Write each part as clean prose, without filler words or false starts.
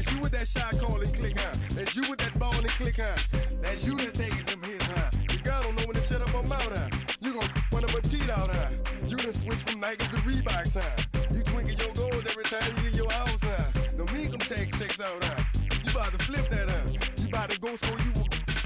That's you with that shot calling click, huh? That's you with that ball and click, huh? That's you that's taking them hits, huh? Your girl don't know when to shut up her mouth, huh? You gon' one of her teeth out, huh? You done switch from Nikes to Reeboks, huh? You twinkle your goals every time you leave your house, huh? Don't make them tax checks out, huh? You about to flip that, huh? You about to go so you,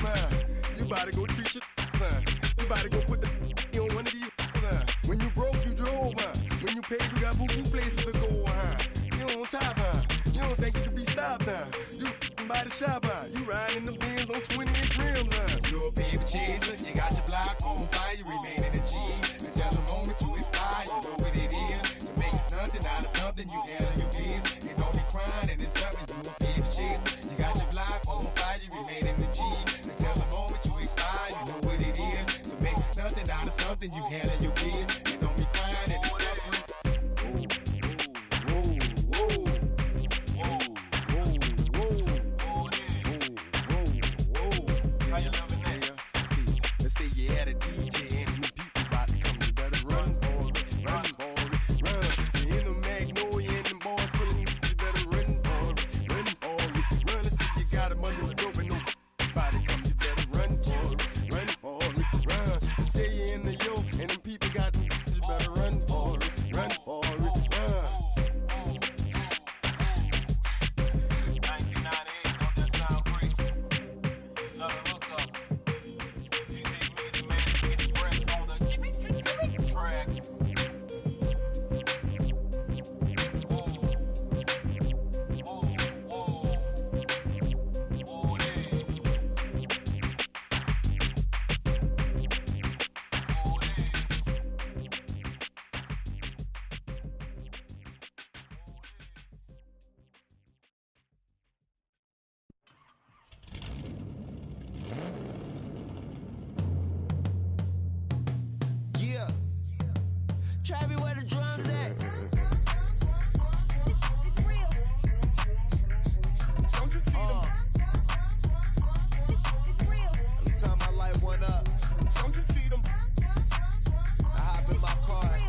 huh? You about to go treat your, huh? You about to go put the on one of these, huh? When you broke, you drove, huh? When you paid, you got boo-boo places to go, huh? You on top, huh? You don't think you can be stopped, huh? You by the shop, huh? You riding in the Benz on 20-inch rims, huh? You're a paper chaser, you got your block on fire, you remain in the G. Until the moment you expire, you know what it is. To make nothing out of something, you handle your biz. You don't be crying and it's something, you a paper chaser. You got your block on fire, you remain in the G. Until the moment you expire, you know what it is. To make nothing out of something, you handle your biz. You don't be crying and it's something. Travis, where the drums at? It's real. Don't you see them? It's real. Every time I light one up, Don't you see them? I hop in my car.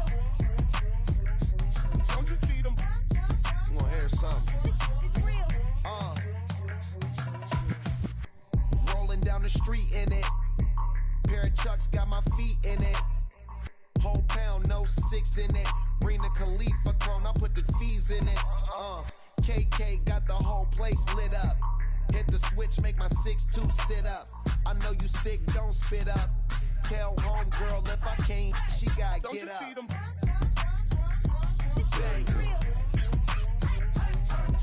Don't you see them? I'm gonna hear something. It's real. Rolling down the street in it. Pair of Chucks got my feet in it. Whole pound, no 6 in it. Bring the Khalifa clone, I put the fees in it. KK got the whole place lit up. Hit the switch, make my 6'2" sit up. I know you sick, don't spit up. Tell homegirl if I can't, she gotta Don't get you up. see them? Bang.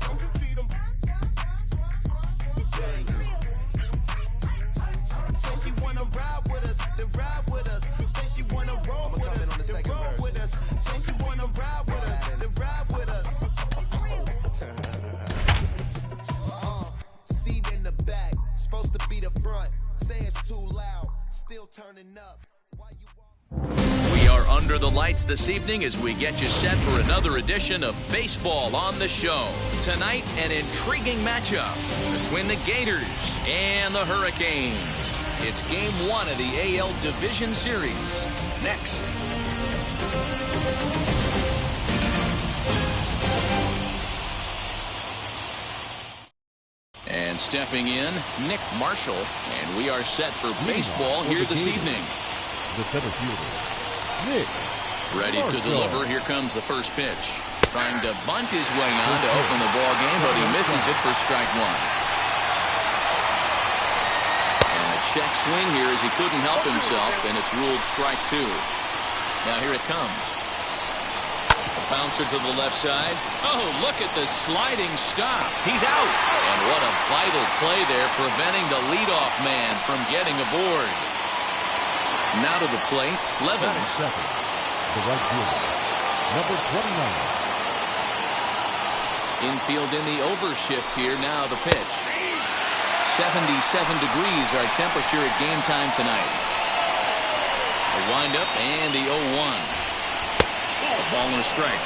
Don't you see them? Bang. Say she wanna ride with us, then ride with us. Say she wanna roll with us, then roll with us. Say she wanna ride with us, then ride with us. Seat in the back, supposed to be the front. Say it's too loud, still turning up. Why you walk? We are under the lights this evening as we get you set for another edition of Baseball on the Show. Tonight, an intriguing matchup between the Gators and the Hurricanes. It's Game 1 of the AL Division Series. Next. And stepping in, Nick Marshall. And we are set for baseball here this evening. The center fielder, Nick. Ready to deliver. Here comes the first pitch. Trying to bunt his way on to open the ball game, but he misses it for strike one. And a check swing here as he couldn't help himself, and it's ruled strike two. Now here it comes. A bouncer to the left side. Oh, look at the sliding stop. He's out. And what a vital play there, preventing the leadoff man from getting aboard. Now to the plate, Levens. Second, the right fielder, number 29. Infield in the overshift here. Now the pitch. 77 degrees our temperature at game time tonight. A windup and the 0-1. Ball and a strike.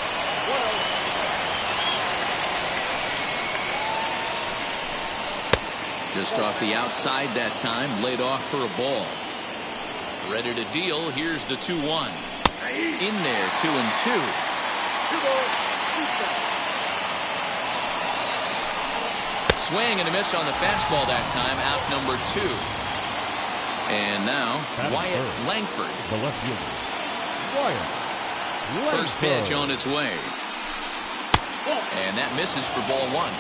Just off the outside that time. Laid off for a ball. Ready to deal. Here's the 2-1. In there, 2-2. swing and a miss on the fastball that time. Out number 2. And now Wyatt Langford. The left fielder. Wyatt Langford. First pitch on its way. And that misses for ball 1.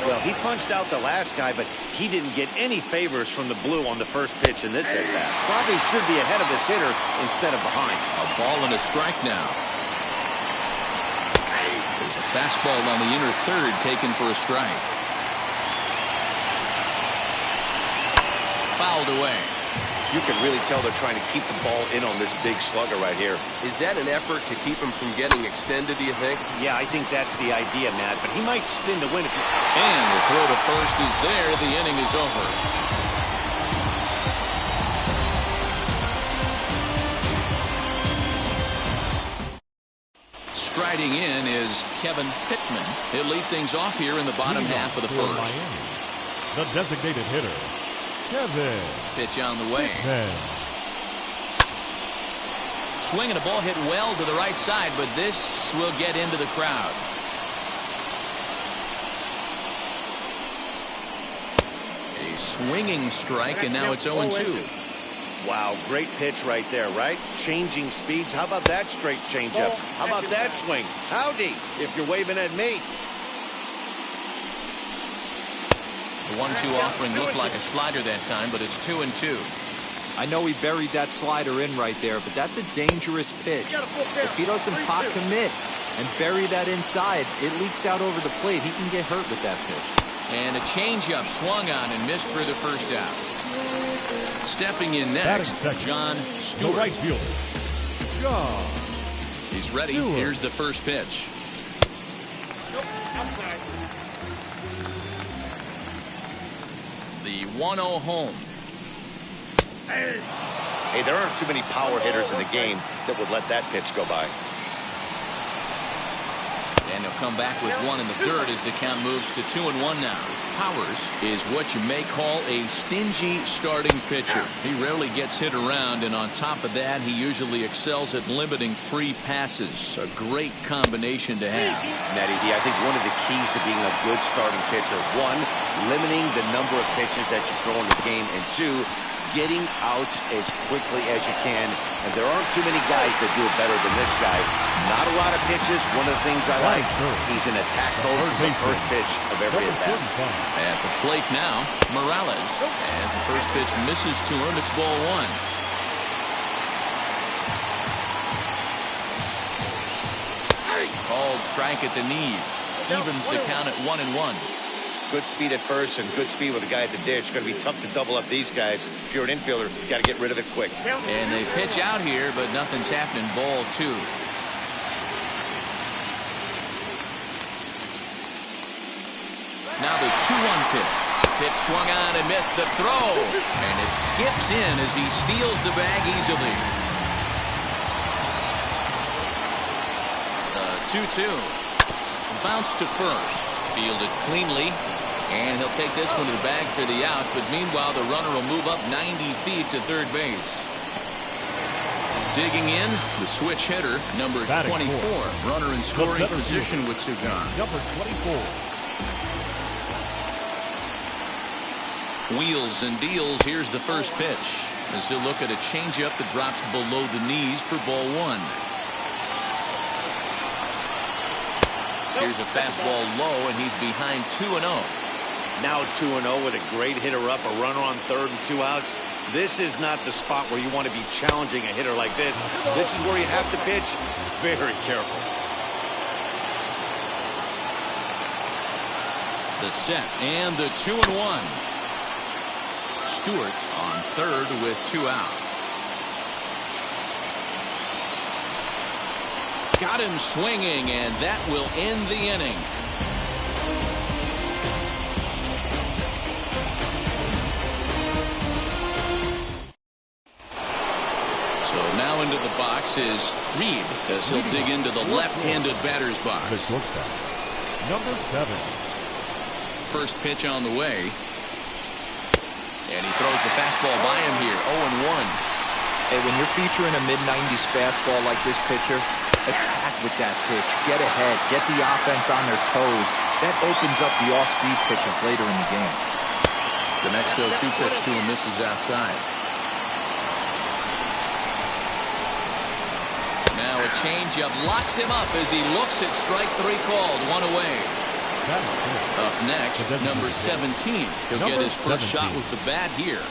Well, he punched out the last guy, but he didn't get any favors from the blue on the first pitch in this at-bat. Probably should be ahead of this hitter instead of behind. A ball and a strike now. There's a fastball on the inner third taken for a strike. Fouled away. You can really tell they're trying to keep the ball in on this big slugger right here. Is that an effort to keep him from getting extended, do you think? Yeah, I think that's the idea, Matt, but he might spin to win if he's... And the throw to first is there. The inning is over. Striding in is Kevin Pittman. He'll lead things off here in the bottom half of the first. Miami, the designated hitter, Kevin. Pitch on the way. Swing and a ball hit well to the right side, but this will get into the crowd. A swinging strike, and now it's 0-2. Wow, great pitch right there, right? Changing speeds. How about that straight changeup? How about that swing? Howdy, if you're waving at me. The 1-2 offering looked like a slider that time, but it's 2-2. I know he buried that slider in right there, but that's a dangerous pitch. If he doesn't pot commit and bury that inside, it leaks out over the plate. He can get hurt with that pitch. And a changeup swung on and missed for the first out. Stepping in next, John Stewart. The right fielder, John. He's ready. Stewart. Here's the first pitch. The 1-0 home. Hey, there aren't too many power hitters in the game that would let that pitch go by. And he'll come back with one in the third as the count moves to 2-1 now. Powers is what you may call a stingy starting pitcher. He rarely gets hit around, and on top of that, he usually excels at limiting free passes. A great combination to have. Matty D, I think one of the keys to being a good starting pitcher, one, limiting the number of pitches that you throw in the game, and two, getting out as quickly as you can. And there aren't too many guys that do it better than this guy. Not a lot of pitches. One of the things I like, he's in attack mode from the first pitch of every at-bat. At the plate now, Morales. As the first pitch misses to him, it's ball 1. Called strike at the knees. Evens the count at 1-1. Good speed at first and good speed with a guy at the dish. Going to be tough to double up these guys. If you're an infielder, you got to get rid of it quick. And they pitch out here, but nothing's happening. Ball 2. Now the 2-1 pitch. Pitch swung on and missed the throw. And it skips in as he steals the bag easily. The 2-2. Bounce to first. Fielded cleanly. And he'll take this one to the bag for the out. But meanwhile, the runner will move up 90 feet to third base. Digging in, the switch hitter, number 24. Runner in scoring position with Sugan. Number 24. Wheels and deals. Here's the first pitch. As he'll look at a changeup that drops below the knees for ball 1. Here's a fastball low, and he's behind 2-0. Now 2-0 with a great hitter up, a runner on third and 2 outs. This is not the spot where you want to be challenging a hitter like this. This is where you have to pitch very careful. The set and the 2-1. Stewart on third with 2 out. Got him swinging, and that will end the inning. So now into the box is Reed as he'll dig into the left-handed batter's box. Number 7. First pitch on the way. And he throws the fastball by him here. 0-1. Hey, when you're featuring a mid-90s fastball like this pitcher, attack with that pitch. Get ahead. Get the offense on their toes. That opens up the off-speed pitches later in the game. The next 0-2 pitch to him misses outside. Now a changeup locks him up as he looks at strike 3 called. 1 away. Up next, number 17. He'll get his first shot with the bat here.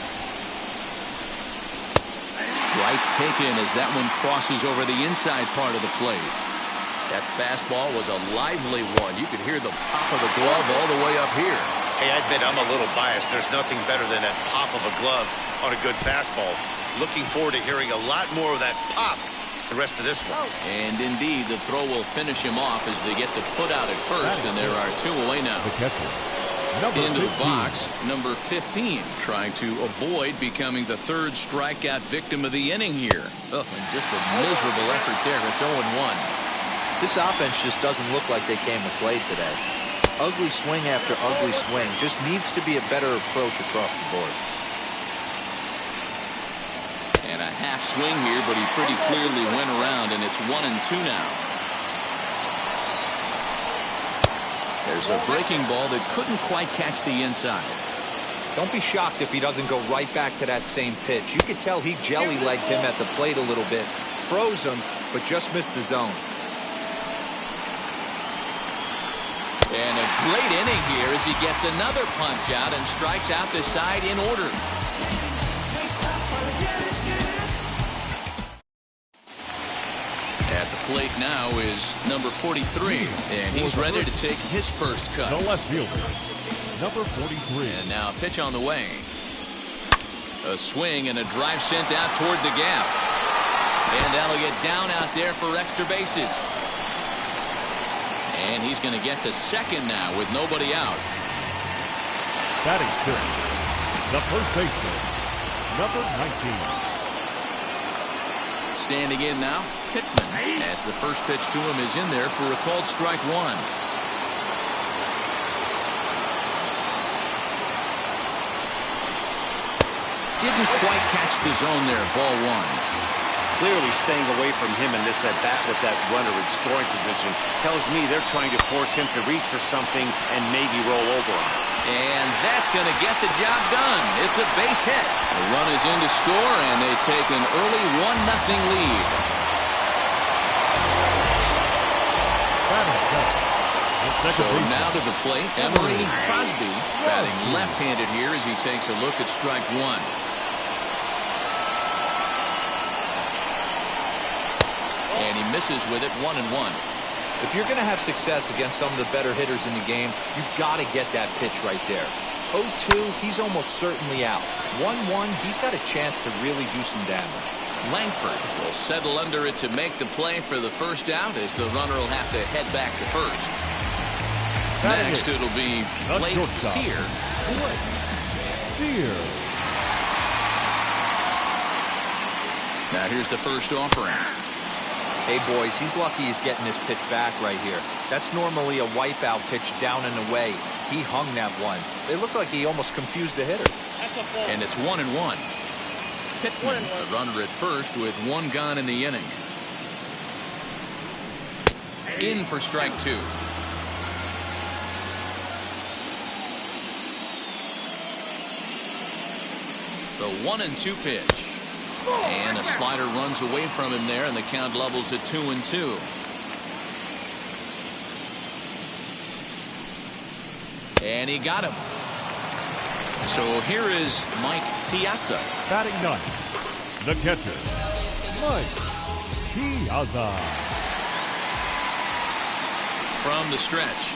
Strike taken as that one crosses over the inside part of the plate. That fastball was a lively one. You could hear the pop of the glove all the way up here. Hey, I admit I'm a little biased. There's nothing better than that pop of a glove on a good fastball. Looking forward to hearing a lot more of that pop the rest of this one. And indeed, the throw will finish him off as they get the put out at first, and there are 2 away now. The catcher, number Into the 15. box, number 15, trying to avoid becoming the 3rd strikeout victim of the inning here. Oh, and just a miserable effort there. It's 0-1. This offense just doesn't look like they came to play today. Ugly swing after ugly swing. Just needs to be a better approach across the board. And a half swing here, but he pretty clearly went around, and it's 1-2 now. There's a breaking ball that couldn't quite catch the inside. Don't be shocked if he doesn't go right back to that same pitch. You could tell he jelly-legged him at the plate a little bit, froze him, but just missed the zone. And a great inning here as he gets another punch out and strikes out the side in order. At the plate now is number 43, and he's ready to take his first cut. The left fielder, number 43. And now a pitch on the way. A swing and a drive sent out toward the gap. And that'll get down out there for extra bases. And he's going to get to second now with nobody out. Batting fifth, the first baseman, number 19. Standing in now, Pittman, as the first pitch to him is in there for a called strike 1. Didn't quite catch the zone there, ball 1. Clearly staying away from him in this at-bat with that runner in scoring position tells me they're trying to force him to reach for something and maybe roll over him. And that's going to get the job done. It's a base hit. The run is in to score, and they take an early 1-0 lead. So now to the plate, Emery Crosby, batting left-handed here as he takes a look at strike 1. And he misses with it, 1-1. If you're going to have success against some of the better hitters in the game, you've got to get that pitch right there. 0-2, he's almost certainly out. 1-1, he's got a chance to really do some damage. Langford will settle under it to make the play for the first out as the runner will have to head back to first. Next it'll be Blake Sear. Now here's the first offering. Hey, boys, he's lucky he's getting this pitch back right here. That's normally a wipeout pitch down and away. He hung that one. It looked like he almost confused the hitter. And it's 1-1. Pittman, the runner at first with 1 gone in the inning. In for strike 2. The 1-2 pitch. And a slider runs away from him there, and the count levels at 2-2. And he got him. So here is Mike Piazza. Batting 9, the catcher, Mike Piazza. From the stretch.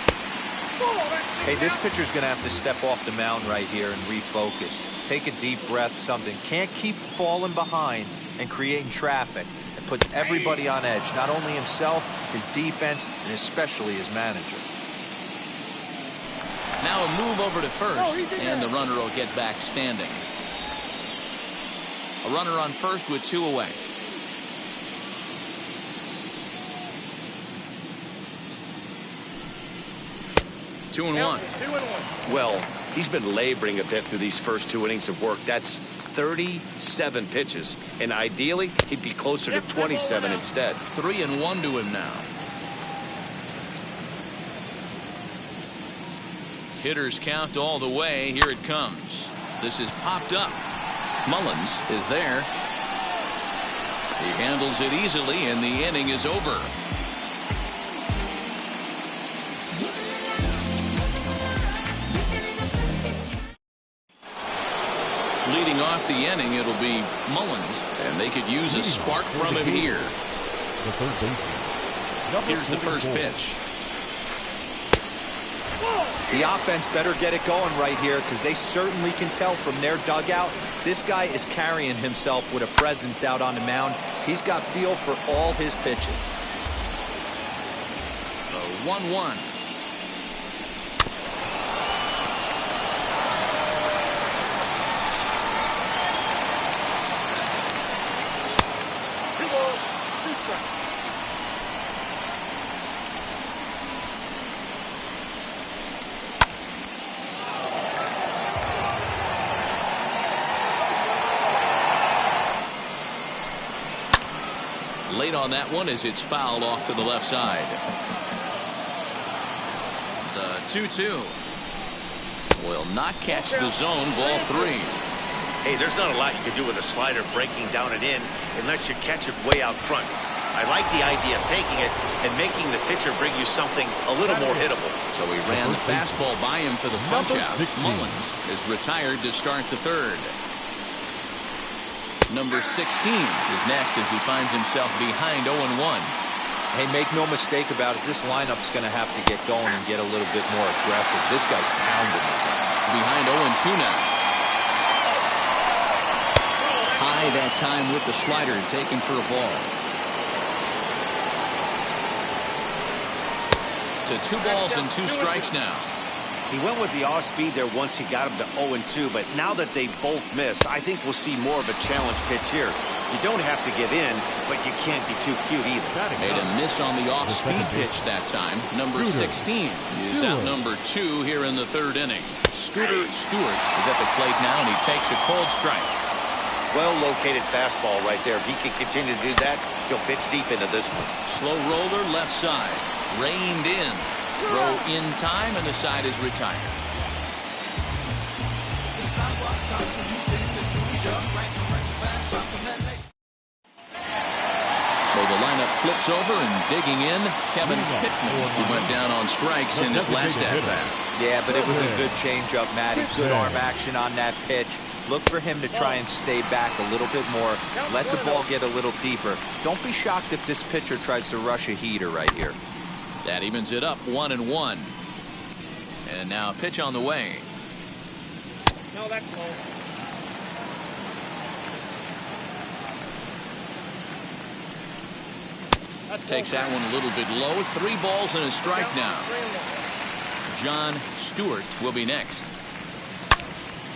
Hey, this pitcher's going to have to step off the mound right here and refocus. Take a deep breath, something. Can't keep falling behind and creating traffic. It puts everybody on edge, not only himself, his defense, and especially his manager. Now a move over to first, and the runner will get back standing. A runner on first with 2 away. Two and one. Well, he's been laboring a bit through these first 2 innings of work. That's 37 pitches, and ideally he'd be closer to 27 instead. 3-1 to him now. Hitters count all the way. Here it comes. This is popped up. Mullins is there. He handles it easily, and the inning is over. Leading off the inning, it'll be Mullins, and they could use a spark from him here. The third baseman. Here's the first pitch. The offense better get it going right here, because they certainly can tell from their dugout this guy is carrying himself with a presence out on the mound. He's got feel for all his pitches. The 1-1. Late on that one as it's fouled off to the left side. The 2-2 will not catch the zone. Ball 3. Hey, there's not a lot you can do with a slider breaking down and in unless you catch it way out front. I like the idea of taking it and making the pitcher bring you something a little more hittable. So he ran the fastball by him for the punch out. Mullins is retired to start the third. Number 16 is next as he finds himself behind 0-1. Hey, make no mistake about it. This lineup's going to have to get going and get a little bit more aggressive. This guy's pounding us. Behind 0-2 now. High that time with the slider taken for a ball. To 2 balls and 2 strikes now. He went with the off speed there once he got him to 0-2, but now that they both missed, I think we'll see more of a challenge pitch here. You don't have to give in, but you can't be too cute either. Made a miss on the off-speed pitch that time. Number 16 is out number 2 here in the third inning. Scooter Stewart is at the plate now, and he takes a cold strike. Well-located fastball right there. If he can continue to do that, he'll pitch deep into this one. Slow roller left side. Reined in. Throw in time, and the side is retired. So the lineup flips over, and digging in, Kevin Pittman, who went down on strikes in his last at-bat. Yeah, but it was a good changeup, Matty. Good arm action on that pitch. Look for him to try and stay back a little bit more. Let the ball get a little deeper. Don't be shocked if this pitcher tries to rush a heater right here. That evens it up 1-1. And now a pitch on the way. No, that's low. Takes that one a little bit low. 3 balls and a strike now. John Stewart will be next.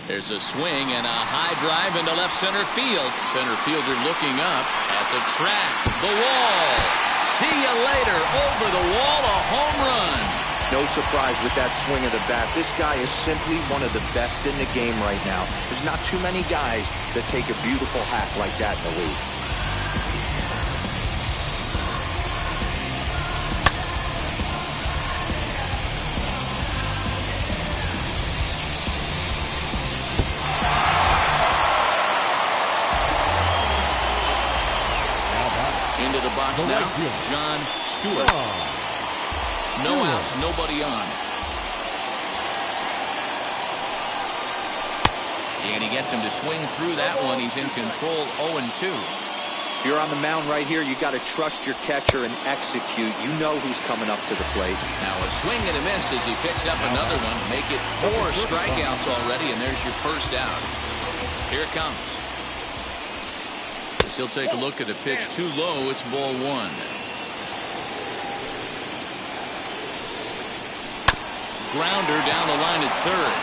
There's a swing and a high drive into left center field. Center fielder looking up at the track. The wall. See you later. Over the wall, a home run. No surprise with that swing of the bat. This guy is simply one of the best in the game right now. There's not too many guys that take a beautiful hack like that in the league. Into the box now, John Stewart. No outs, nobody on. And he gets him to swing through that one. He's in control, 0-2. If you're on the mound right here, you got to trust your catcher and execute. You know who's coming up to the plate. Now a swing and a miss as he picks up another one. Make it 4 strikeouts already, and there's your first out. Here it comes. As he'll take a look at the pitch too low. It's ball 1. Grounder down the line at third.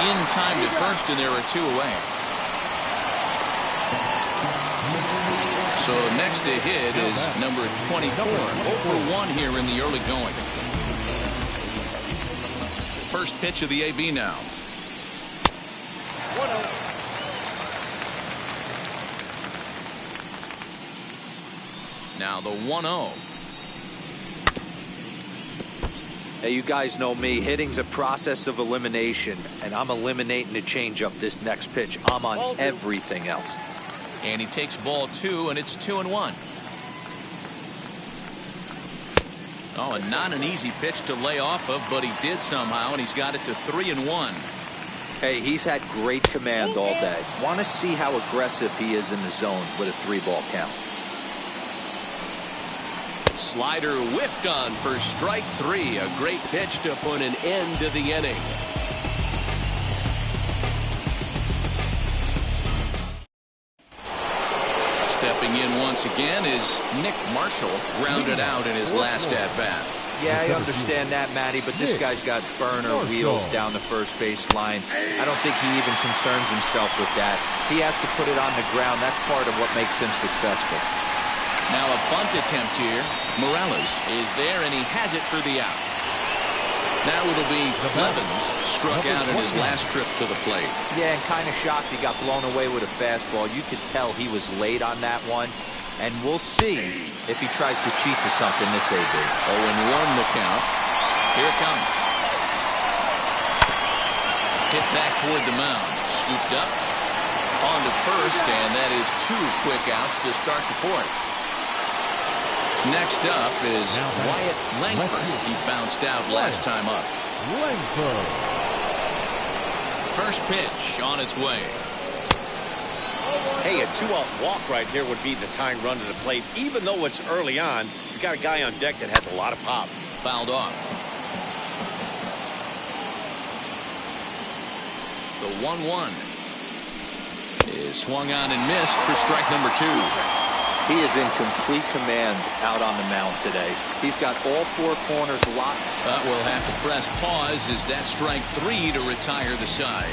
In time to first, and there are 2 away. So next to hit is number 24. 0-for-1 here in the early going. First pitch of the AB now. 1-0. Now the 1-0. Hey, you guys know me. Hitting's a process of elimination, and I'm eliminating the changeup this next pitch. I'm on everything else. And he takes ball 2, and it's 2-1. Oh, and not an easy pitch to lay off of, but he did somehow, and he's got it to 3-1. Hey, he's had great command all day. Want to see how aggressive he is in the zone with a 3-ball count. Slider whiffed on for strike 3. A great pitch to put an end to the inning. Stepping in once again is Nick Marshall, grounded out in his last at-bat. Yeah, I understand that, Matty, but this guy's got burner wheels down the first base line. I don't think he even concerns himself with that. He has to put it on the ground. That's part of what makes him successful. Now a bunt attempt here. Morales is there, and he has it for the out. Now it'll be Levens, struck out in his last trip to the plate. Yeah, and kind of shocked he got blown away with a fastball. You could tell he was late on that one. And we'll see if he tries to cheat to something this AB. 0-1 the count. Here it comes. Hit back toward the mound. Scooped up. On to first, and that is 2 quick outs to start the 4th. Next up is Wyatt Langford. He bounced out last time up. Langford. First pitch on its way. Hey, a 2-out walk right here would be the tying run to the plate. Even though it's early on, you got a guy on deck that has a lot of pop. Fouled off. The 1-1 is swung on and missed for strike number 2. He is in complete command out on the mound today. He's got all 4 corners locked. But we'll have to press pause as that strike 3 to retire the side.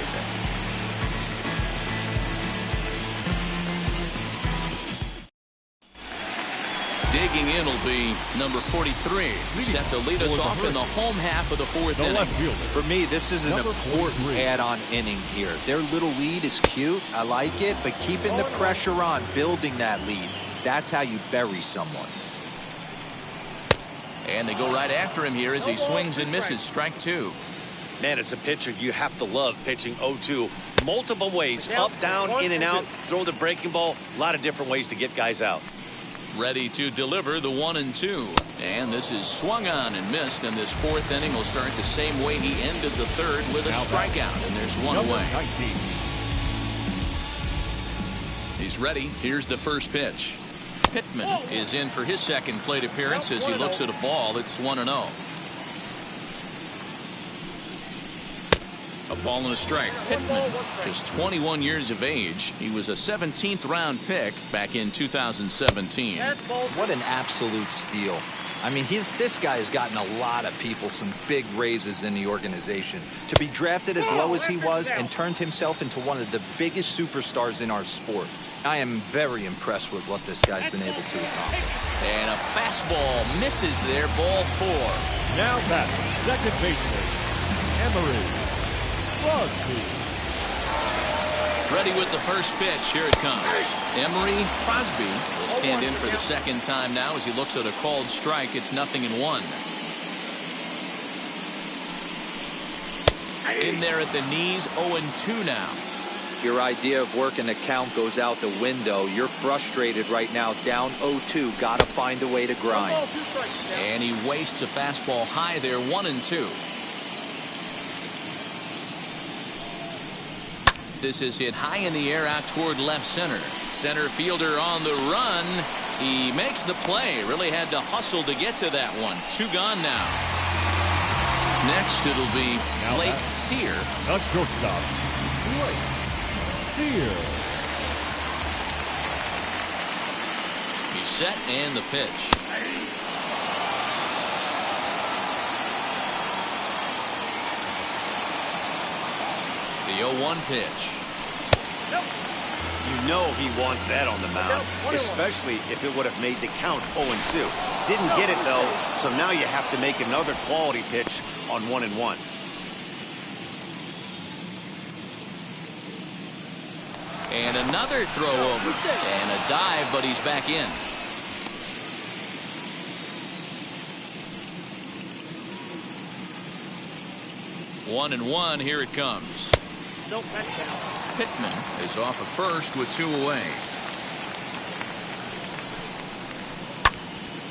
Digging in will be number 43. Set to lead us off in the home half of the 4th inning. For me, this is an important add-on inning here. Their little lead is cute. I like it, but keeping the pressure on, building that lead, that's how you bury someone. And they go right after him here as he swings and misses. Strike 2. Man, as a pitcher, you have to love pitching 0-2. Multiple ways, up, down, in and out, throw the breaking ball. A lot of different ways to get guys out. Ready to deliver the 1-2. And this is swung on and missed, and this 4th inning will start the same way he ended the 3rd with a strikeout, and there's 1 away. He's ready. Here's the first pitch. Pittman is in for his 2nd plate appearance as he looks at a ball. It's 1-0. A ball and a strike. Pittman, just 21 years of age. He was a 17th round pick back in 2017. What an absolute steal. I mean, this guy has gotten a lot of people some big raises in the organization. To be drafted as low as he was and turned himself into one of the biggest superstars in our sport. I am very impressed with what this guy's been able to accomplish. And a fastball misses there, ball 4. Now back, second baseman, Emery. Ready with the first pitch. Here it comes. Emery Crosby will stand in for the 2nd time now as he looks at a called strike. It's 0-1. In there at the knees, 0-2 now. Your idea of working the count goes out the window. You're frustrated right now, down 0-2. Got to find a way to grind. And he wastes a fastball high there, 1-2. This is hit high in the air out toward left center. Center fielder on the run. He makes the play. Really had to hustle to get to that one. 2 gone now. Next it'll be Blake Sear. A shortstop, Blake Sear. He's set and the pitch. The 0-1 pitch. You know he wants that on the mound, especially if it would have made the count 0-2. Didn't get it, though, so now you have to make another quality pitch on 1-1. And another throw over. And a dive, but he's back in. 1-1. Here it comes. Nope, that's down. Pittman is off of first with 2 away.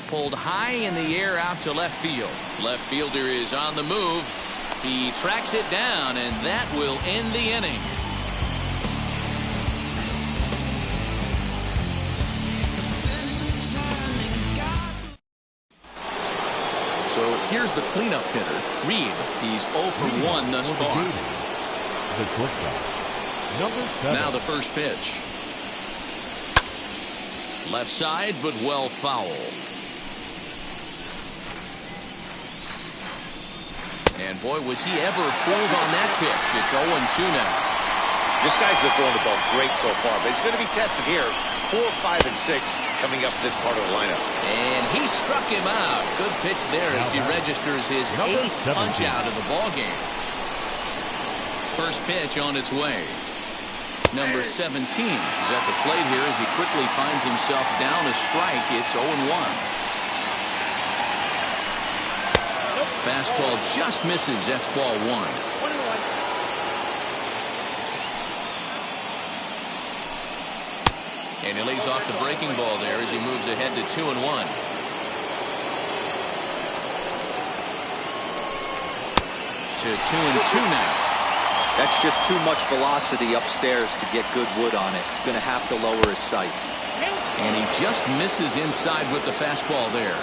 Pulled high in the air out to left field. Left fielder is on the move. He tracks it down, and that will end the inning. So here's the cleanup hitter, Reed. He's 0 for 1 thus far. The shortstop, number 7. Now the first pitch. Left side, but well foul. And boy, was he ever fooled on that pitch. It's 0-2 now. This guy's been throwing the ball great so far, but he's going to be tested here. 4, 5, and 6 coming up this part of the lineup. And he struck him out. Good pitch there as he registers his 8th punch out of the ball game. First pitch on its way. Number 17 is at the plate here as he quickly finds himself down a strike. It's 0-1. Fastball just misses. That's ball 1. And he lays off the breaking ball there as he moves ahead to 2-1. To 2-2 now. That's just too much velocity upstairs to get good wood on it. He's going to have to lower his sights. And he just misses inside with the fastball there.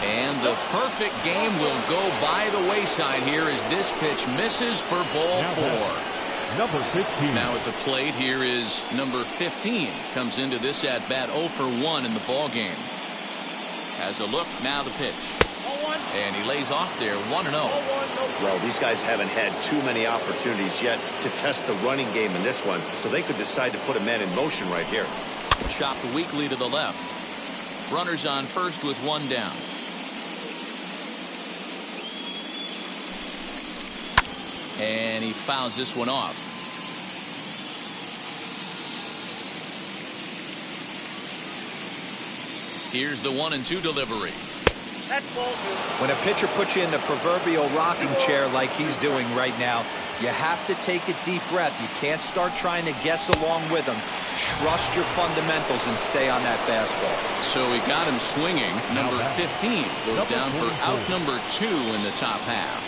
And the perfect game will go by the wayside here as this pitch misses for ball 4. Number 15. Now at the plate here is number 15. Comes into this at bat 0 for 1 in the ball game. Has a look. Now the pitch. And he lays off there 1-0. Well, these guys haven't had too many opportunities yet to test the running game in this one, so they could decide to put a man in motion right here. Chopped weakly to the left. Runners on first with 1 down. And he fouls this one off. Here's the 1-2 delivery. When a pitcher puts you in the proverbial rocking chair like he's doing right now, you have to take a deep breath. You can't start trying to guess along with him. Trust your fundamentals and stay on that fastball. So he got him swinging. Number 15 goes down for out number 2 in the top half.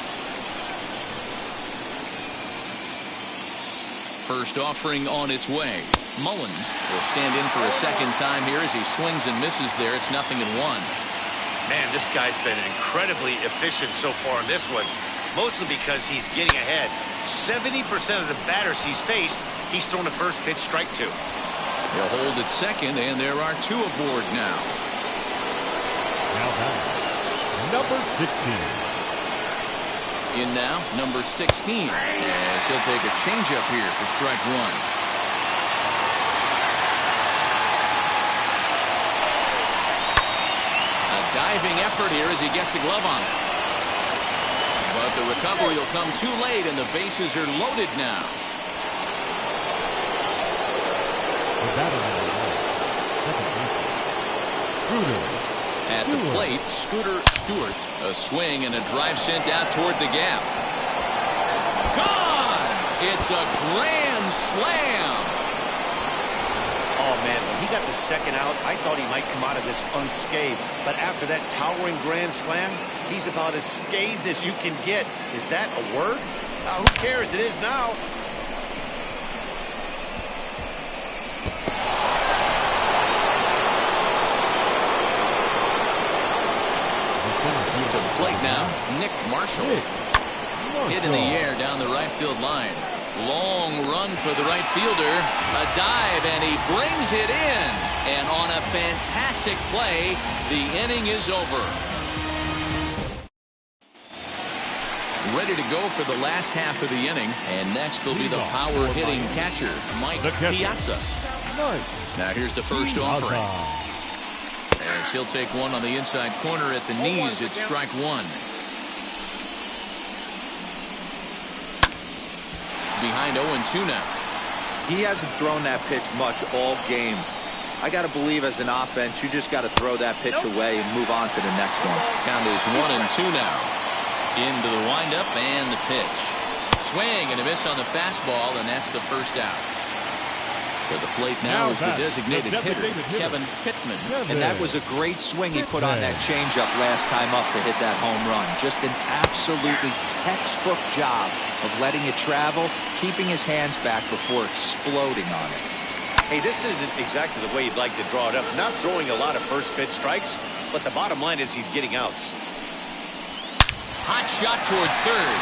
First offering on its way. Mullins will stand in for a second time here as he swings and misses there. It's 0-1. Man, this guy's been incredibly efficient so far in this one, mostly because he's getting ahead. 70% of the batters he's faced, he's thrown the first pitch strike to. He'll hold at second, and there are 2 aboard now. Now back, number 16. In now, number 16, as he'll take a changeup here for strike 1. Diving effort here as he gets a glove on it. But the recovery will come too late, and the bases are loaded now. At the plate, Scooter Stewart. A swing and a drive sent out toward the gap. Gone! It's a grand slam. Oh, man, when he got the second out, I thought he might come out of this unscathed. But after that towering grand slam, he's about as scathed as you can get. Is that a word? Who cares? It is now. To the plate now, Nick Marshall. Hit in the air down the right field line. Long run for the right fielder. A dive, and he brings it in. And on a fantastic play, the inning is over. Ready to go for the last half of the inning. And next will be the power-hitting catcher, Mike Piazza. Now here's the first offering. As he'll take one on the inside corner at the knees. It's strike 1. Behind 0-2 now. He hasn't thrown that pitch much all game. I got to believe as an offense, you just got to throw that pitch away and move on to the next one. Count is 1-2 now. Into the windup and the pitch. Swing and a miss on the fastball, and that's the first out. To the plate now is the designated hitter, Kevin Pittman. And that was a great swing he put on that changeup last time up to hit that home run. Just an absolutely textbook job of letting it travel, keeping his hands back before exploding on it. Hey, this isn't exactly the way you'd like to draw it up. Not throwing a lot of first pitch strikes, but the bottom line is he's getting outs. Hot shot toward third.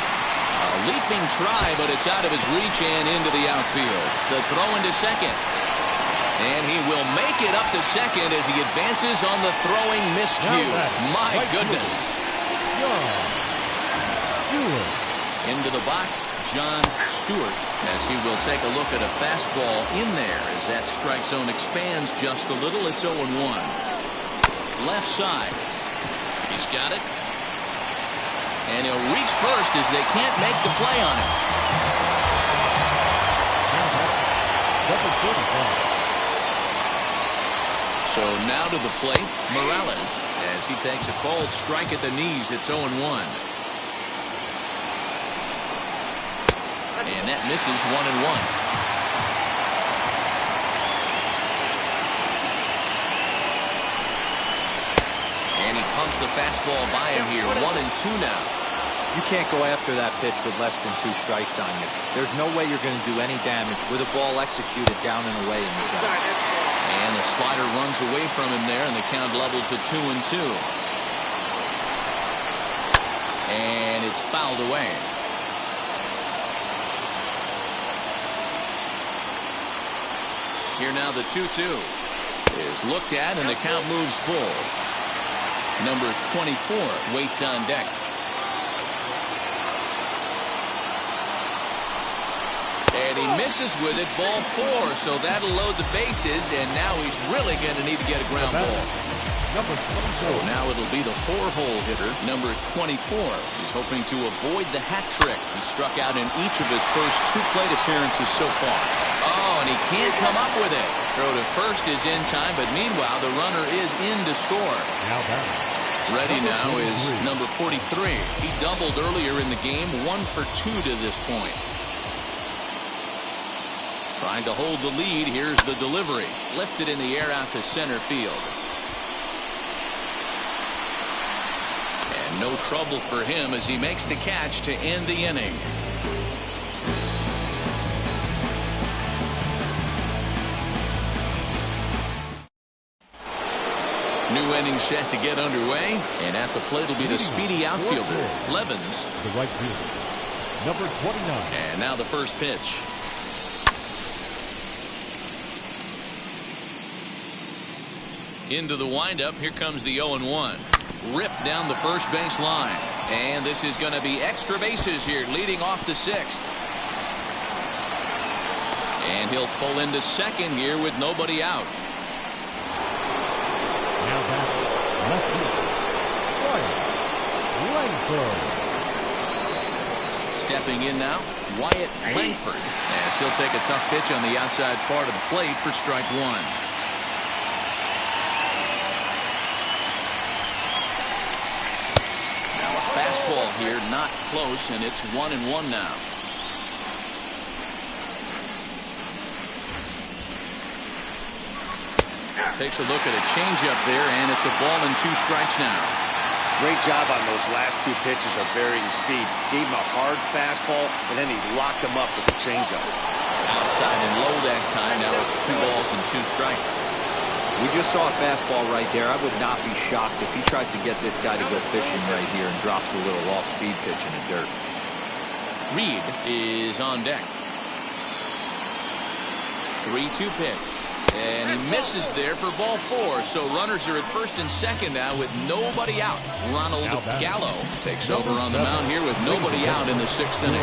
A leaping try, but it's out of his reach and into the outfield. The throw into second. And he will make it up to second as he advances on the throwing miscue. My goodness. Into the box, John Stewart, as he will take a look at a fastball in there as that strike zone expands just a little. It's 0-1. Left side. He's got it. And he'll reach first as they can't make the play on him. So now to the plate, Morales, as he takes a called strike at the knees. It's 0-1. And that misses 1-1. And he pumps the fastball by him here. 1-2 now. You can't go after that pitch with less than 2 strikes on you. There's no way you're going to do any damage with a ball executed down and away in the zone. And the slider runs away from him there, and the count levels at 2-2. And it's fouled away. Here now the 2-2 is looked at, and the count moves full. Number 24 waits on deck. And he misses with it, ball 4, so that'll load the bases, and now he's really going to need to get a ground ball. So now it'll be the 4-hole hitter, number 24. He's hoping to avoid the hat trick. He struck out in each of his first 2 plate appearances so far. Oh, and he can't come up with it. Throw to first is in time, but meanwhile the runner is in to score. Ready now is number 43. He doubled earlier in the game, 1 for 2 to this point. Trying to hold the lead. Here's the delivery. Lifted in the air out to center field. And no trouble for him as he makes the catch to end the inning. New inning set to get underway. And at the plate will be the speedy outfielder, Levens. The right fielder, number 29. And now the first pitch. Into the windup. Here comes the 0-1. Ripped down the first base line. And this is going to be extra bases here, leading off the 6th. And he'll pull into second here with nobody out. Now back, left field, Langford. Stepping in now, Wyatt Langford. As he'll take a tough pitch on the outside part of the plate for strike 1. Fastball here, not close, and it's 1-1 now. Takes a look at a changeup there, and it's a ball and 2 strikes now. Great job on those last 2 pitches of varying speeds. Gave him a hard fastball, and then he locked him up with the changeup. Outside and low that time. Now it's 2 balls and 2 strikes. We just saw a fastball right there. I would not be shocked if he tries to get this guy to go fishing right here and drops a little off-speed pitch in the dirt. Reed is on deck. 3-2 pitch. And he misses there for ball 4. So runners are at first and second now with nobody out. Ronald Gallo takes over on the mound here with nobody out in the 6th inning.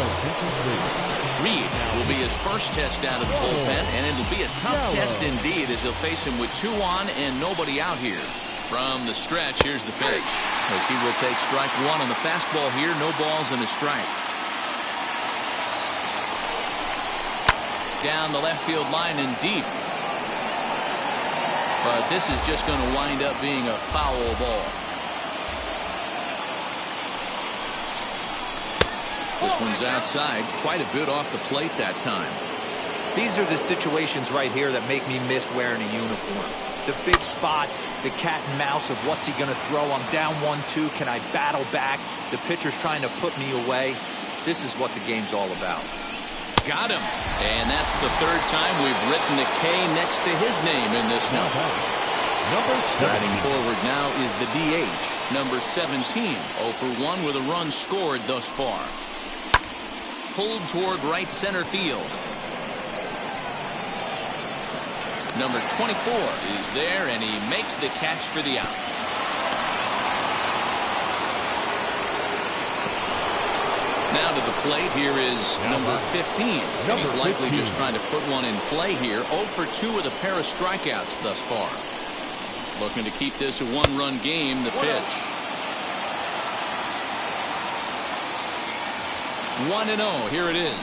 Reed will be his first test out of the bullpen, and it'll be a tough test indeed as he'll face him with 2 on and nobody out here. From the stretch, here's the pitch as he will take strike 1 on the fastball here. No balls and a strike. Down the left field line and deep. But this is just going to wind up being a foul ball. This one's outside, quite a bit off the plate that time. These are the situations right here that make me miss wearing a uniform. The big spot, the cat and mouse of what's he going to throw. I'm down 1-2. Can I battle back? The pitcher's trying to put me away. This is what the game's all about. Got him. And that's the third time we've written a K next to his name in this number. Striding forward now is the DH, number 17. 0 for 1 with a run scored thus far. Pulled toward right center field. Number 24 is there, and he makes the catch for the out. Now to the plate, here is number 15. And he's likely just trying to put one in play here. 0 for 2 with a pair of strikeouts thus far. Looking to keep this a one-run game, the pitch. 1-0, here it is.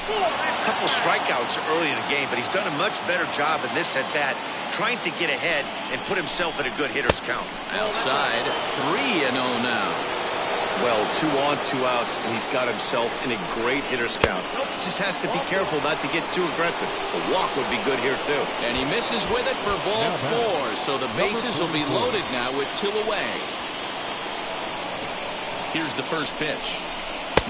A couple strikeouts early in the game, but he's done a much better job in this at-bat, trying to get ahead and put himself in a good hitter's count. Outside, 3-0 now. Well, 2 on, 2 outs, and he's got himself in a great hitter's count. He just has to be careful not to get too aggressive. A walk would be good here, too. And he misses with it for ball 4, so the bases will be loaded now with 2 away. Here's the first pitch.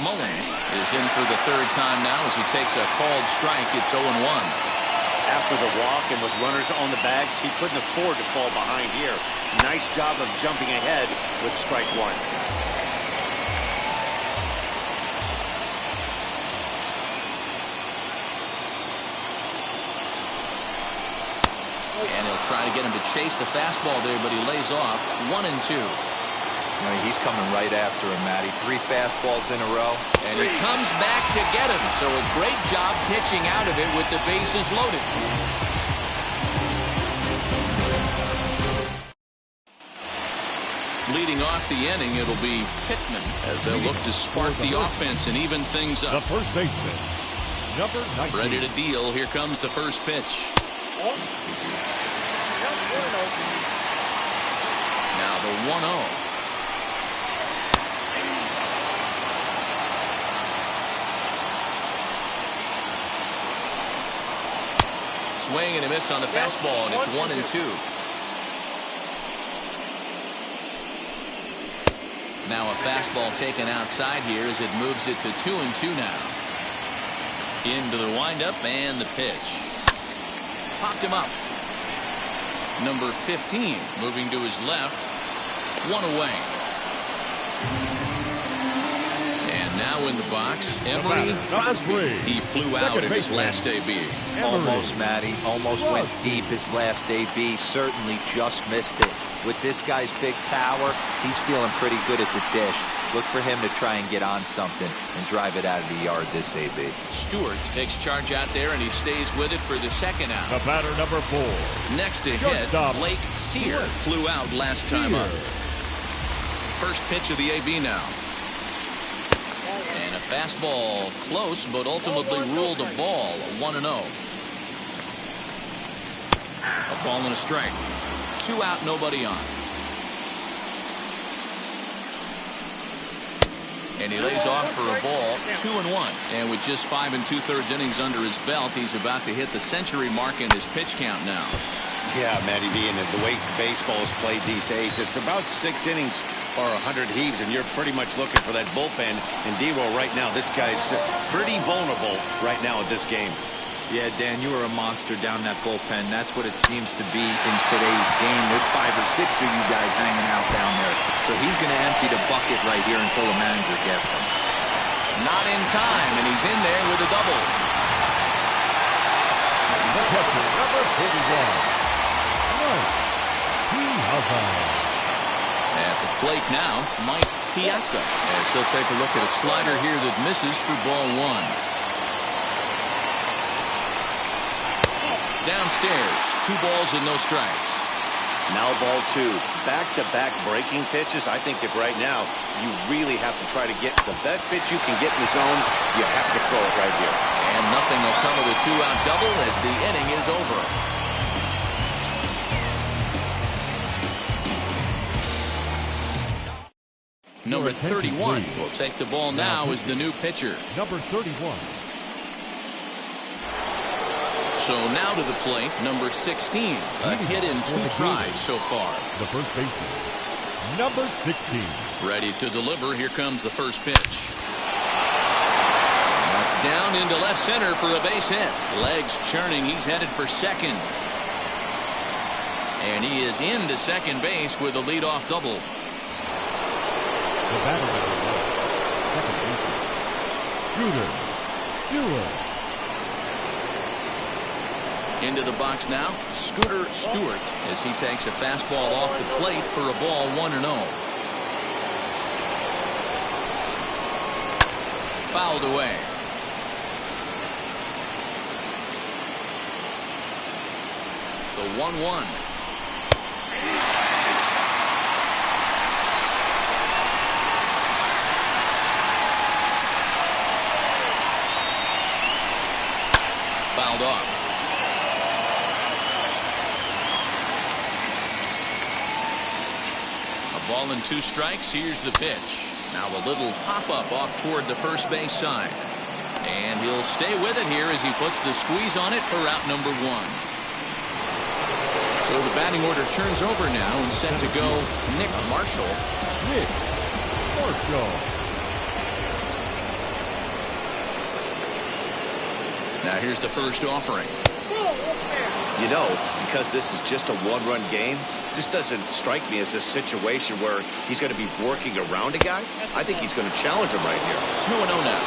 Mullins is in for the third time now as he takes a called strike. It's 0-1. After the walk and with runners on the bags, he couldn't afford to fall behind here. Nice job of jumping ahead with strike 1. And he'll try to get him to chase the fastball there, but he lays off. 1-2. He's coming right after him, Matty. 3 fastballs in a row. And he comes back to get him. So a great job pitching out of it with the bases loaded. Leading off the inning, it'll be Pittman as they'll look to spark the offense and even things up. The first baseman, number 19. Ready to deal. Here comes the first pitch. Now the 1-0. Swing and a miss on the fastball, and it's 1-2. Now a fastball taken outside here as it moves it to 2-2 now. Into the windup and the pitch. Popped him up. Number 15 moving to his left. 1 away. And now in the box, Emery Crosby. He flew out in his last AB. Almost, Matty. Almost went deep his last AB. Certainly just missed it. With this guy's big power, he's feeling pretty good at the dish. Look for him to try and get on something and drive it out of the yard this AB. Stewart takes charge out there, and he stays with it for the second out. The batter, number 4. Next to hit, Blake Sear flew out last time up. First pitch of the AB now. And a fastball close, but ultimately ruled a ball. 1-0. A ball and a strike. 2 out, nobody on. And he lays off for a ball. 2-1. And with just 5 2/3 innings under his belt, he's about to hit the century mark in his pitch count now. Yeah, Matty V, and the way baseball is played these days, it's about 6 innings or 100 heaves, and you're pretty much looking for that bullpen. And D-Roll right now, this guy's pretty vulnerable right now at this game. Yeah, Dan, you were a monster down that bullpen. That's what it seems to be in today's game. There's 5 or 6 of you guys hanging out down there. So he's going to empty the bucket right here until the manager gets him. Not in time, and he's in there with a double. The catcher, number 41. At the plate now, Mike Piazza. As he'll take a look at a slider here that misses for ball 1. Downstairs, 2 balls and no strikes. Now ball 2. Back-to-back breaking pitches. I think if right now you really have to try to get the best pitch you can get in the zone, you have to throw it right here. And nothing will come of the 2-out double as the inning is over. Number 31 will take the ball now as the new pitcher. Number 31. So now to the plate, number 16. A hit in 2 tries so far. The first baseman, number 16. Ready to deliver. Here comes the first pitch. That's down into left center for a base hit. Legs churning. He's headed for second. And he is into second base with a leadoff double. The batter, second baseman, Stewart. Into the box now, Scooter Stewart, as he takes a fastball off the plate for a ball 1-0. Fouled away. The 1-1. Fouled off. Ball and 2 strikes. Here's the pitch. Now a little pop-up off toward the first base side. And he'll stay with it here as he puts the squeeze on it for out number 1. So the batting order turns over now and set to go Nick Marshall. Nick Marshall. Now here's the first offering. You know, because this is just a 1-run game, this doesn't strike me as a situation where he's going to be working around a guy. I think he's going to challenge him right here. 2-0 now.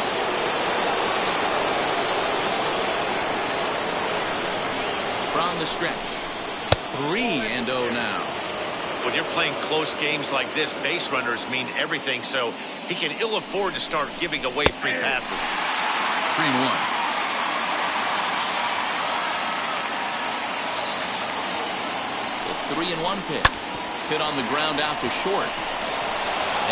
From the stretch. 3-0 now. When you're playing close games like this, base runners mean everything, so he can ill afford to start giving away free passes. 3-1. The 3-1 pitch. Hit on the ground out to short.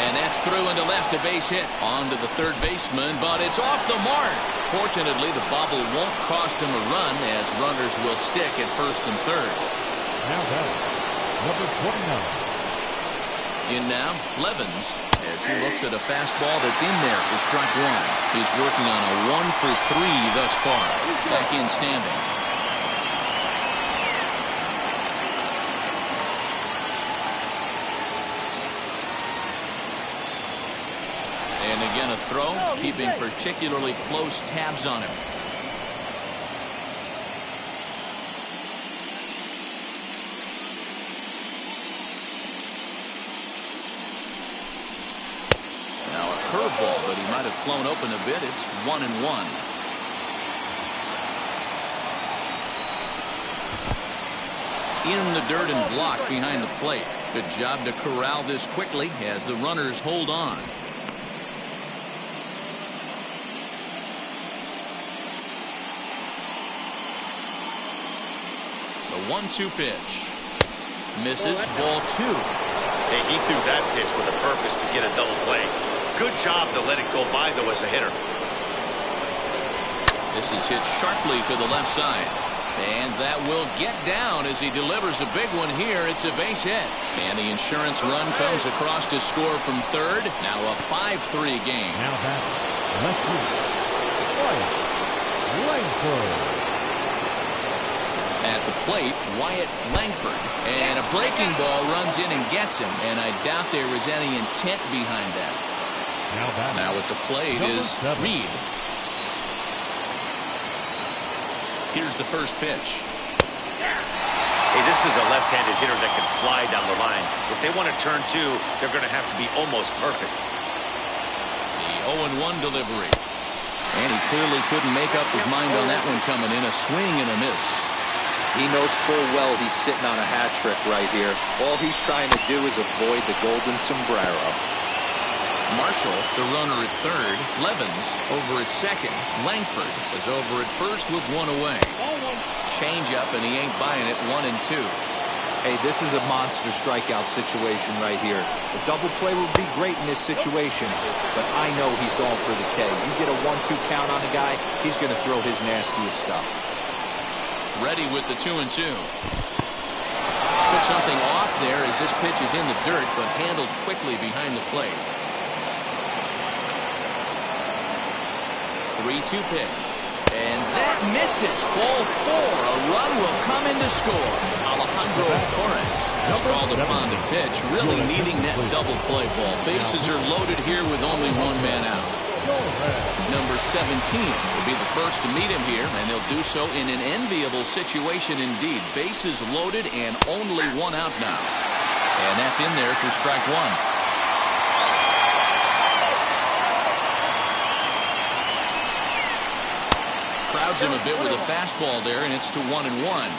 And that's through into left, a base hit. On to the third baseman, but it's off the mark. Fortunately, the bobble won't cost him a run as runners will stick at first and third. Now that, number 29. In now, Levens, as he looks at a fastball that's in there for strike 1. He's working on a 1 for 3 thus far. Back in standing. And again a throw, keeping particularly close tabs on him. Now a curveball, but he might have flown open a bit. It's 1-1. In the dirt and blocked behind the plate. Good job to corral this quickly as the runners hold on. The 1-2 pitch. Misses, ball 2. Hey, he threw that pitch with a purpose to get a double play. Good job to let it go by, though, as a hitter. This is hit sharply to the left side. And that will get down as he delivers a big one here. It's a base hit. And the insurance run comes across to score from third. Now a 5-3 game. Now back, left field, Wyatt Langford. At the plate, Wyatt Langford. And a breaking ball runs in and gets him. And I doubt there was any intent behind that. Now at the plate is 7. Reed. Here's the first pitch. Hey, this is a left-handed hitter that can fly down the line. If they want to turn 2, they're going to have to be almost perfect. The 0-1 delivery. And he clearly couldn't make up his mind on that one coming in. A swing and a miss. He knows full well he's sitting on a hat trick right here. All he's trying to do is avoid the golden sombrero. Marshall, the runner at third. Levens over at second. Langford is over at first with 1 away. Change up, and he ain't buying it. 1-2. Hey, this is a monster strikeout situation right here. A double play would be great in this situation, but I know he's going for the K. You get a 1-2 count on a guy, he's going to throw his nastiest stuff. Ready with the 2-2. Took something off there as this pitch is in the dirt, but handled quickly behind the plate. 3-2 pitch. And that misses. Ball 4. A run will come in to score. Alejandro Torres is called upon to pitch, really needing that double play ball. Bases are loaded here with only one man out. Number 17 will be the first to meet him here, and he'll do so in an enviable situation indeed. Bases loaded and only one out now. And that's in there for strike one. Crowds him a bit with a fastball there, and it's to 1-1.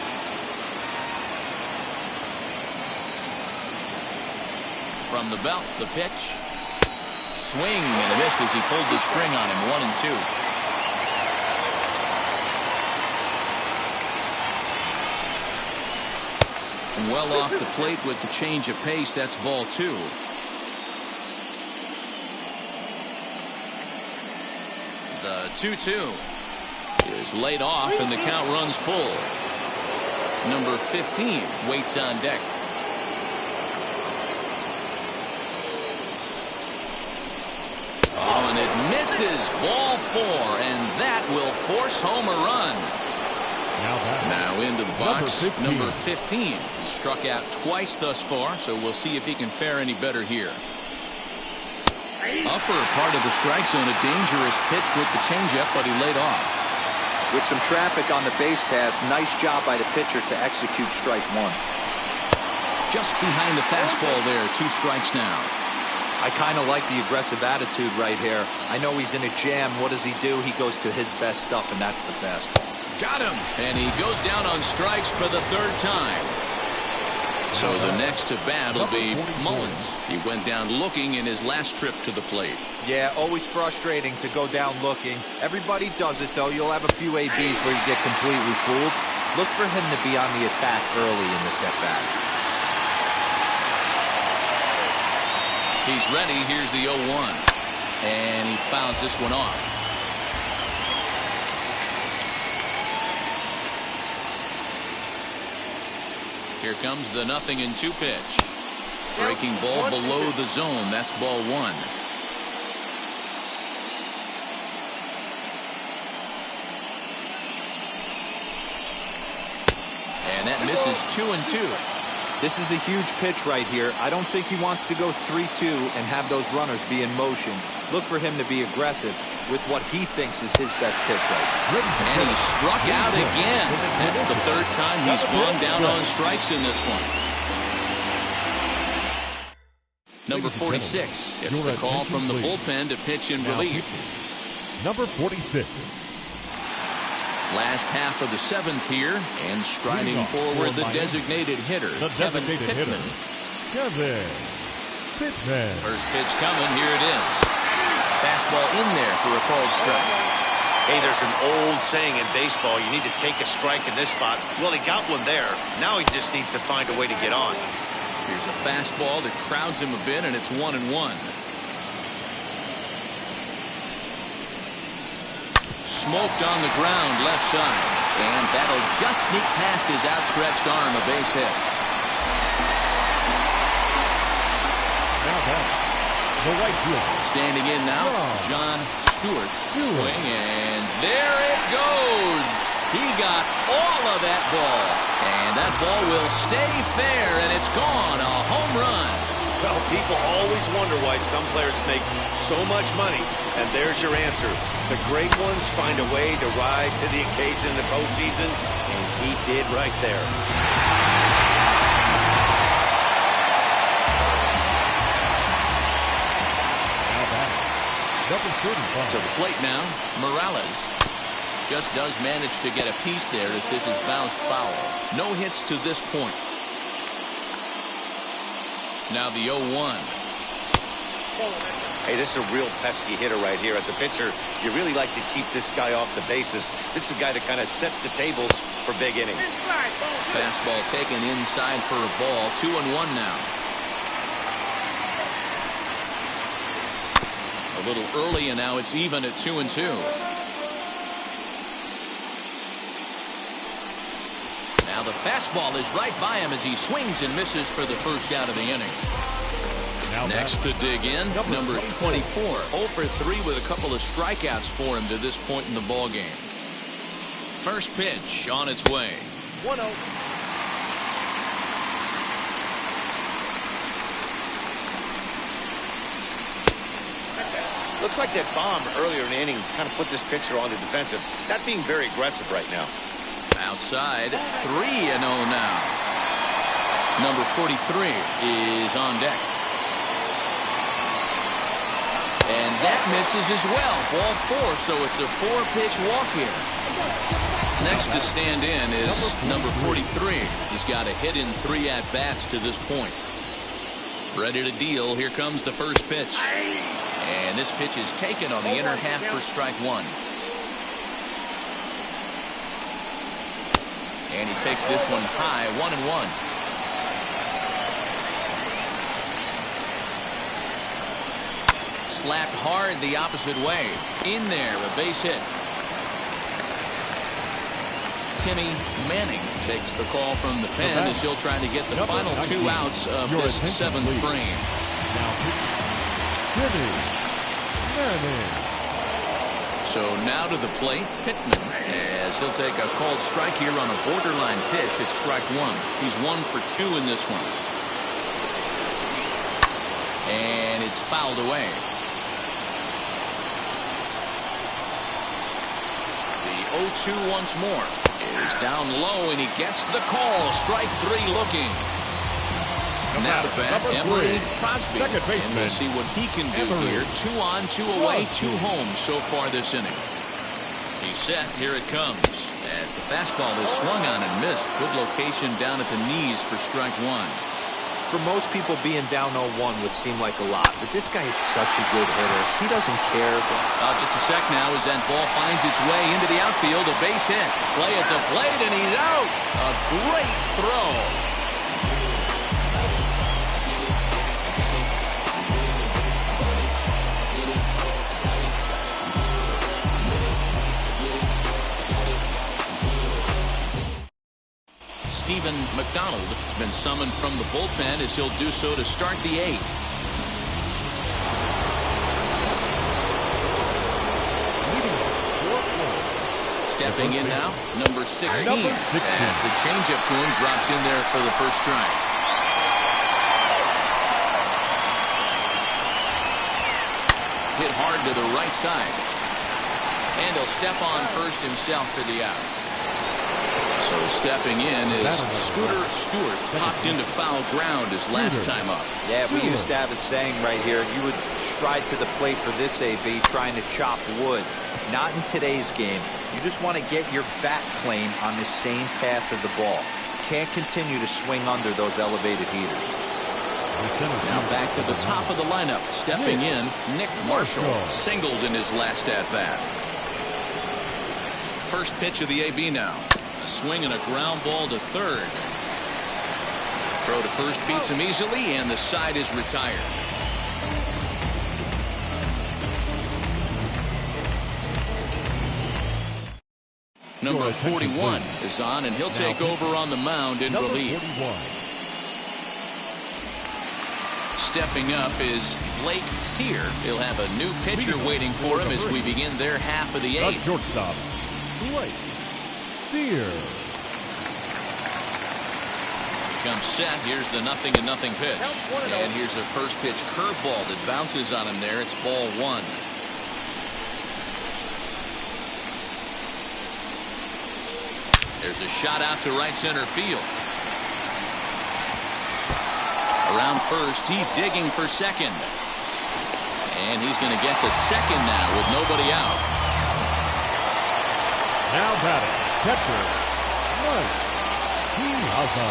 From the belt, the pitch. Swing and a miss as he pulled the string on him. 1-2. Well off the plate with the change of pace. That's ball 2. The 2-2 is laid off, and the count runs full. Number 15 waits on deck. Oh, and it misses. Ball 4, and that will force home a run. Now into the box, number 15. He struck out twice thus far, so we'll see if he can fare any better here. Upper part of the strike zone, a dangerous pitch with the changeup, but he laid off. With some traffic on the base paths, nice job by the pitcher to execute strike one. Just behind the fastball there, 2 strikes now. I kind of like the aggressive attitude right here. I know he's in a jam. What does he do? He goes to his best stuff, and that's the fastball. Got him, and he goes down on strikes for the 3rd time. So the next to bat will be Mullins. He went down looking in his last trip to the plate. Yeah, always frustrating to go down looking. Everybody does it, though. You'll have a few ABs where you get completely fooled. Look for him to be on the attack early in this at-bat. He's ready. Here's the 0-1. And he fouls this one off. Here comes the 0-2 pitch. Breaking ball below the zone. That's ball 1. And that misses 2-2. This is a huge pitch right here. I don't think he wants to go 3-2 and have those runners be in motion. Look for him to be aggressive with what he thinks is his best pitch right now. And he struck out again. That's the 3rd time he's gone down on strikes in this one. Number 46. It's the call from the bullpen to pitch in relief. Number 46. Last half of the 7th here, and striding forward the designated hitter, Kevin Pittman. Kevin Pittman. First pitch coming. Here it is. Fastball in there for a called strike. Hey, there's an old saying in baseball, you need to take a strike in this spot. Well, he got one there. Now he just needs to find a way to get on. Here's a fastball that crowds him a bit, and it's 1-1. Smoked on the ground left side, and that'll just sneak past his outstretched arm, a base hit. Now back, the right fielder. Standing in now, John Stewart. Swing, and there it goes. He got all of that ball, and that ball will stay fair, and it's gone. A home run. Well, people always wonder why some players make so much money, and there's your answer. The great ones find a way to rise to the occasion in the postseason, and he did right there. Now back, number 35. To the plate now, Morales. Just does manage to get a piece there as this is bounced foul. No hits to this point. Now the 0-1. Hey, this is a real pesky hitter right here. As a pitcher, you really like to keep this guy off the bases. This is a guy that kind of sets the tables for big innings. Fastball taken inside for a ball. 2-1 now. A little early, and now it's even at 2-2. Now the fastball is right by him as he swings and misses for the first out of the inning. Next to dig in, number 24. 0 for 3 with a couple of strikeouts for him to this point in the ball game. First pitch on its way. 1-0. Looks like that bomb earlier in the inning kind of put this pitcher on the defensive. Not being very aggressive right now. Outside, 3-0 now. Number 43 is on deck. And that misses as well. Ball 4, so it's a 4-pitch walk here. Next to stand in is number 43. He's got a hit in 3 at-bats to this point. Ready to deal. Here comes the first pitch. And this pitch is taken on the inner half for strike 1. And he takes this one high, 1-1. Slapped hard the opposite way. In there, a base hit. Timmy Manning takes the call from the pen as he'll try to get the final 2 outs of this 7th frame. So now to the plate, Pittman, as he'll take a called strike here on a borderline pitch at strike 1. He's 1 for 2 in this one. And it's fouled away. The 0-2 once more is down low, and he gets the call. Strike 3 looking. Now to bat, Emory Crosby. And we'll see what he can do here. 2 on, 2 away, 2 home so far this inning. He's set. Here it comes. As the fastball is swung on and missed. Good location down at the knees for strike 1. For most people, being down 0-1 would seem like a lot, but this guy is such a good hitter. He doesn't care. Just a sec now as that ball finds its way into the outfield. A base hit. Play at the plate, and he's out. A great throw. Stephen McDonald has been summoned from the bullpen as he'll do so to start the 8th. Stepping in now, number 16. As the changeup to him drops in there for the first strike. Hit hard to the right side. And he'll step on first himself for the out. So stepping in is Scooter Stewart. Popped into foul ground his last time up. Yeah, we used to have a saying right here. You would stride to the plate for this AB trying to chop wood. Not in today's game. You just want to get your bat plane on the same path of the ball. Can't continue to swing under those elevated heaters. Now back to the top of the lineup. Stepping in, Nick Marshall. Singled in his last at-bat. First pitch of the AB now. A swing and a ground ball to third. Throw to first beats him easily, and the side is retired. Number 41 is on, and he'll take over on the mound in relief. Stepping up is Blake Sear. He'll have a new pitcher waiting for him as we begin their half of the 8th. Shortstop, Blake Sear. Comes set. Here's the 0-0 pitch. And here's a first pitch curveball that bounces on him there. It's ball 1. There's a shot out to right center field. Around first, he's digging for second. And he's going to get to second now with nobody out. Now batting, catcher, Mike Piazza.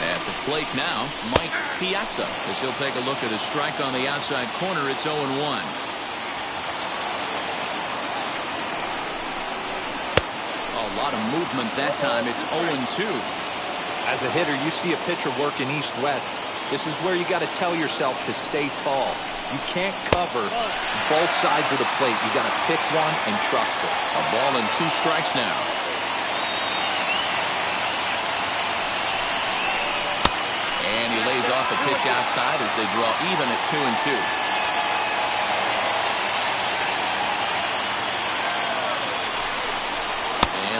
At the plate now, Mike Piazza, as he'll take a look at a strike on the outside corner. It's 0-1. A lot of movement that time. It's 0-2. As a hitter, you see a pitcher working east-west. This is where you got to tell yourself to stay tall. You can't cover both sides of the plate. You got to pick one and trust it. A ball and 2 strikes now. And he lays off a pitch outside as they draw even at 2-2.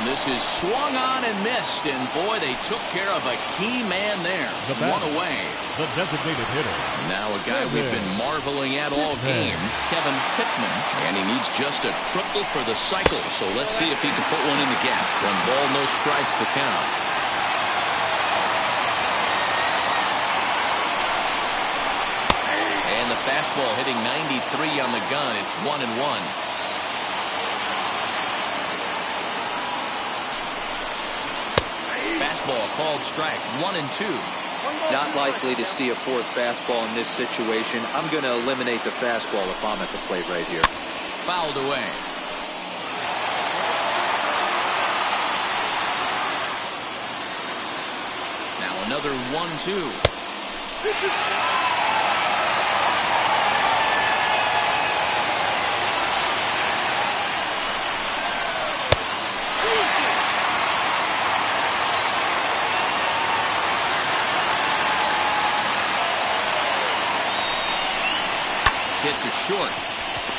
This is swung on and missed, and boy, they took care of a key man there. One away. The designated hitter. Now a guy we've been marveling at all game, Kevin Pittman, and he needs just a triple for the cycle. So let's see if he can put one in the gap. 1 ball, no strikes, the count. And the fastball hitting 93 on the gun. It's 1-1. Fastball called strike. 1-2. Not likely to see a fourth fastball in this situation. I'm going to eliminate the fastball if I'm at the plate right here. Fouled away. Now another 1-2. Hit to short.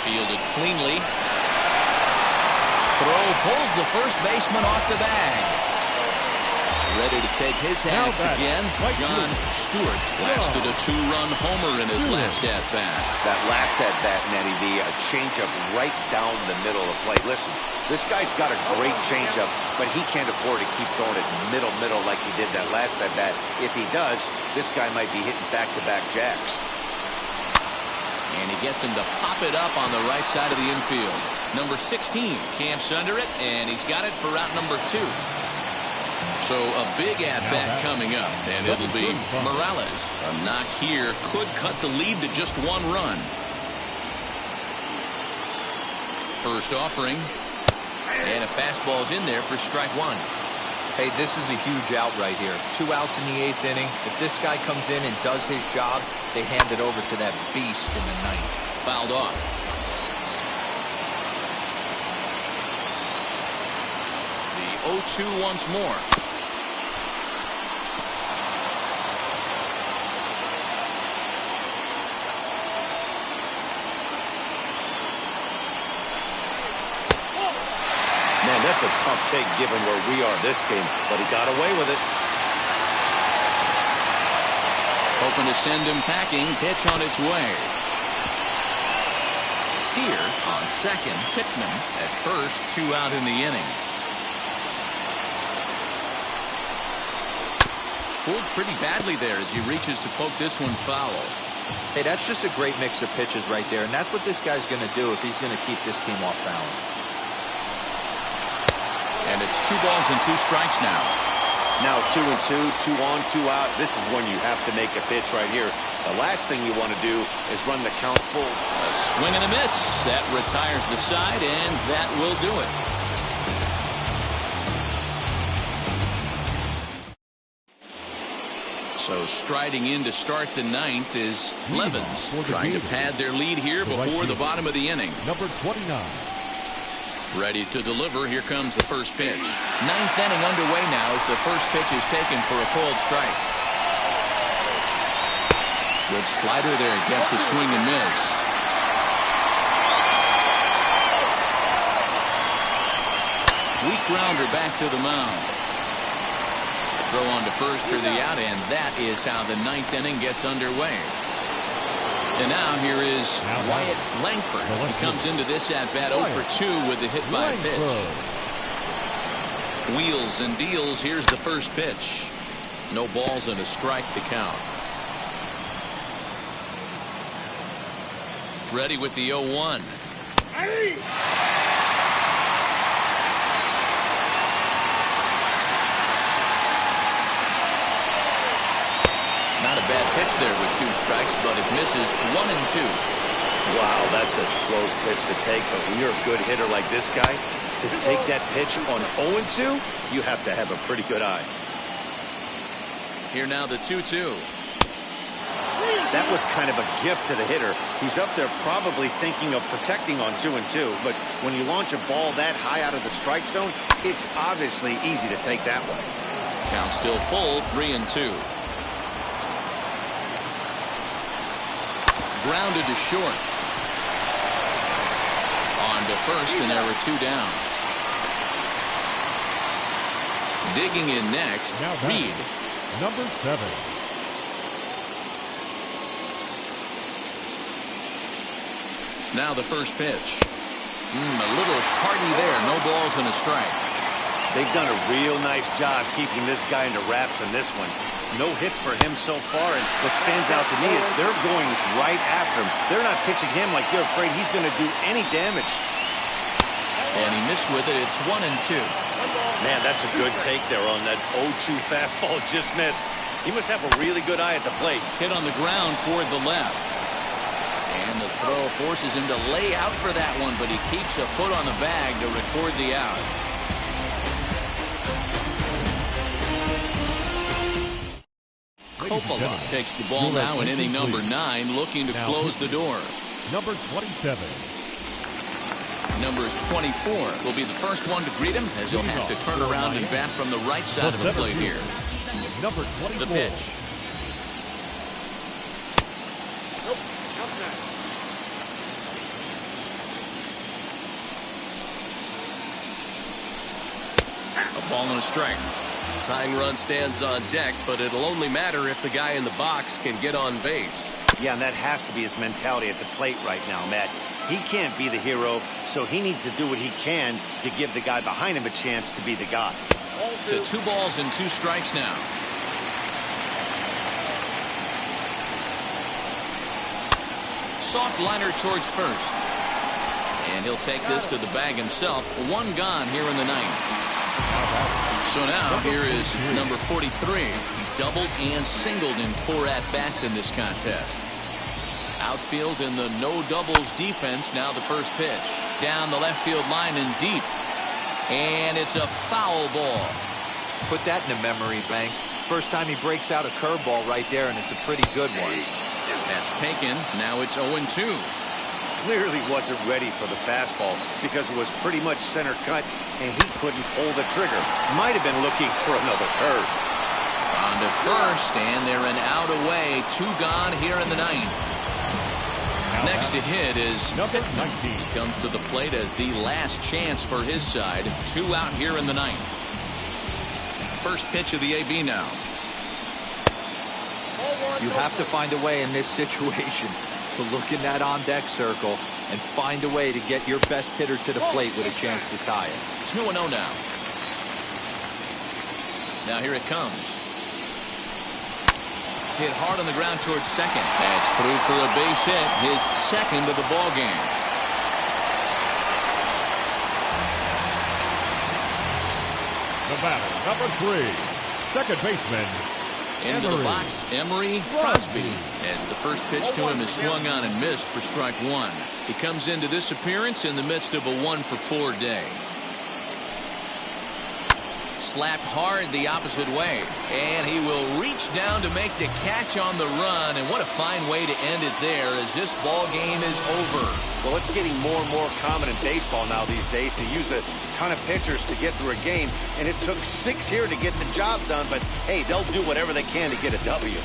Fielded cleanly. Throw pulls the first baseman off the bag. Ready to take his hats again. John Stewart blasted a 2-run homer in his last at-bat. That last at-bat, Nettie V, a changeup right down the middle of the plate. Listen, this guy's got a great changeup, but he can't afford to keep throwing it middle like he did that last at-bat. If he does, this guy might be hitting back-to-back jacks. And he gets him to pop it up on the right side of the infield. Number 16 camps under it, and he's got it for route number 2. So a big at-bat coming up, and it'll be Morales. A knock here could cut the lead to just 1 run. First offering, and a fastball's in there for strike 1. Hey, this is a huge out right here. 2 outs in the 8th inning. If this guy comes in and does his job, they hand it over to that beast in the 9th. Fouled off. The 0-2 once more. Man, that's a tough take given where we are this game, but he got away with it. Hoping to send him packing. Pitch on its way. Sear on second. Pittman at first. 2 out in the inning. Fooled pretty badly there as he reaches to poke this one foul. Hey, that's just a great mix of pitches right there, and that's what this guy's going to do if he's going to keep this team off balance. And it's 2 balls and 2 strikes now. Now 2-2, 2 on, 2 out. This is when you have to make a pitch right here. The last thing you want to do is run the count full. A swing and a miss. That retires the side, and that will do it. So striding in to start the 9th is Levens, trying to pad their lead here before the bottom of the inning. Number 29. Ready to deliver. Here comes the first pitch. 9th inning underway now as the first pitch is taken for a cold strike. Good slider there. Gets a swing and miss. Weak grounder back to the mound. Throw on to first for the out, and that is how the 9th inning gets underway. And now here is Wyatt Langford. He comes into this at-bat 0 for 2 with the hit by pitch. Wheels and deals. Here's the first pitch. No balls and a strike to count. Ready with the 0-1. Not a bad pitch there with 2 strikes, but it misses 1-2. Wow, that's a close pitch to take, but when you're a good hitter like this guy, to take that pitch on 0-2, you have to have a pretty good eye. Here now the 2-2. That was kind of a gift to the hitter. He's up there probably thinking of protecting on 2-2, but when you launch a ball that high out of the strike zone, it's obviously easy to take that one. Count still full, 3-2. grounded to short. On to first, and there are 2 down. Digging in next, Reed. Number 7. Now the first pitch. A little tardy there. No balls and a strike. They've done a real nice job keeping this guy into wraps in this one. No hits for him so far, and what stands out to me is they're going right after him. They're not pitching him like they're afraid he's going to do any damage. And he missed with it. It's 1-2. Man, that's a good take there on that 0-2 fastball. Just missed. He must have a really good eye at the plate. Hit on the ground toward the left. And the throw forces him to lay out for that one, but he keeps a foot on the bag to record the out. Coppola takes the ball now in inning number 9, looking to close the door. Number 27. Number 24 will be the first one to greet him, as he'll have to turn around and bat from the right side of the plate here. Number 24. The pitch. A ball and a strike. Tying run stands on deck, but it'll only matter if the guy in the box can get on base. Yeah, and that has to be his mentality at the plate right now, Matt. He can't be the hero, so he needs to do what he can to give the guy behind him a chance to be the guy. To 2 balls and 2 strikes now. Soft liner towards first. And he'll take this to the bag himself. 1 gone here in the 9th. So now here is number 43. He's doubled and singled in 4 at-bats in this contest. Outfield in the no doubles defense. Now the first pitch. Down the left field line and deep. And it's a foul ball. Put that in the memory bank. First time he breaks out a curveball right there, and it's a pretty good one. That's taken. Now it's 0-2. Clearly wasn't ready for the fastball because it was pretty much center cut and he couldn't pull the trigger. Might have been looking for another curve. On to first, and they're an out away. 2 gone here in the 9th. Next to hit is number 19. He comes to the plate as the last chance for his side. 2 out here in the 9th. First pitch of the AB now. You have to find a way in this situation to look in that on-deck circle and find a way to get your best hitter to the plate with a chance to tie it. 2-0 now. Now here it comes. Hit hard on the ground towards second. That's through for a base hit, his second of the ball game. The batter, number 3, second baseman. Into the box, Emery Crosby, as the first pitch to him is swung on and missed for strike 1. He comes into this appearance in the midst of a 1-for-4 day. Slapped hard the opposite way, and he will reach down to make the catch on the run, and what a fine way to end it there as this ball game is over. Well, it's getting more and more common in baseball now these days to use a ton of pitchers to get through a game, and it took 6 here to get the job done, but hey, they'll do whatever they can to get a W.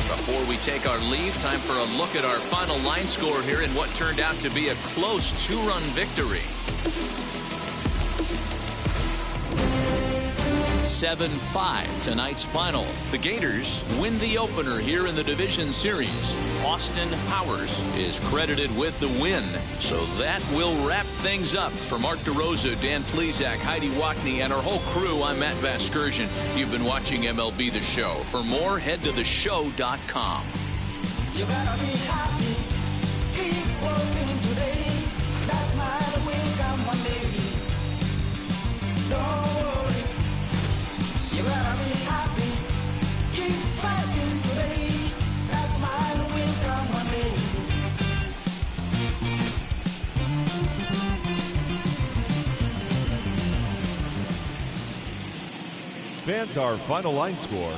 Before we take our leave, time for a look at our final line score here in what turned out to be a close 2-run victory. 7-5 tonight's final. The Gators win the opener here in the division series. Austin Powers is credited with the win. So that will wrap things up. For Mark DeRosa, Dan Plesac, Heidi Wackney, and our whole crew, I'm Matt Vasgersian. You've been watching MLB The Show. For more, head to theshow.com. You gotta be happy. Keep working today. That's my way, come one day. Don't worry. You gotta be happy. Keep fighting today. That's my way, come one day. Fans, our final line score.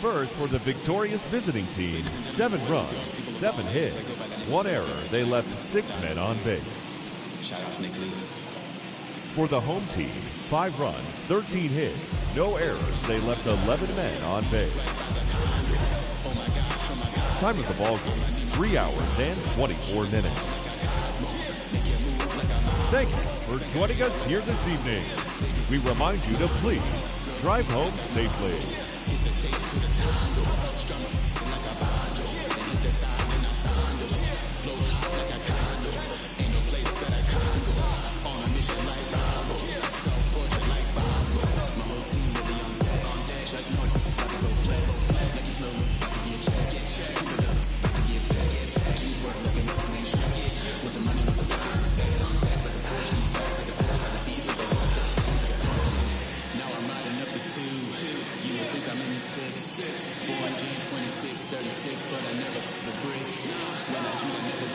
First, for the victorious visiting team, 7 runs, 7 hits, 1 error. They left 6 men on base. Shout out to Nick Lee. For the home team, 5 runs, 13 hits, no errors. They left 11 men on base. Time of the ball game, 3 hours and 24 minutes. Thank you for joining us here this evening. We remind you to please drive home safely. Born June 26, 36, but I never the brick. When I shoot, I never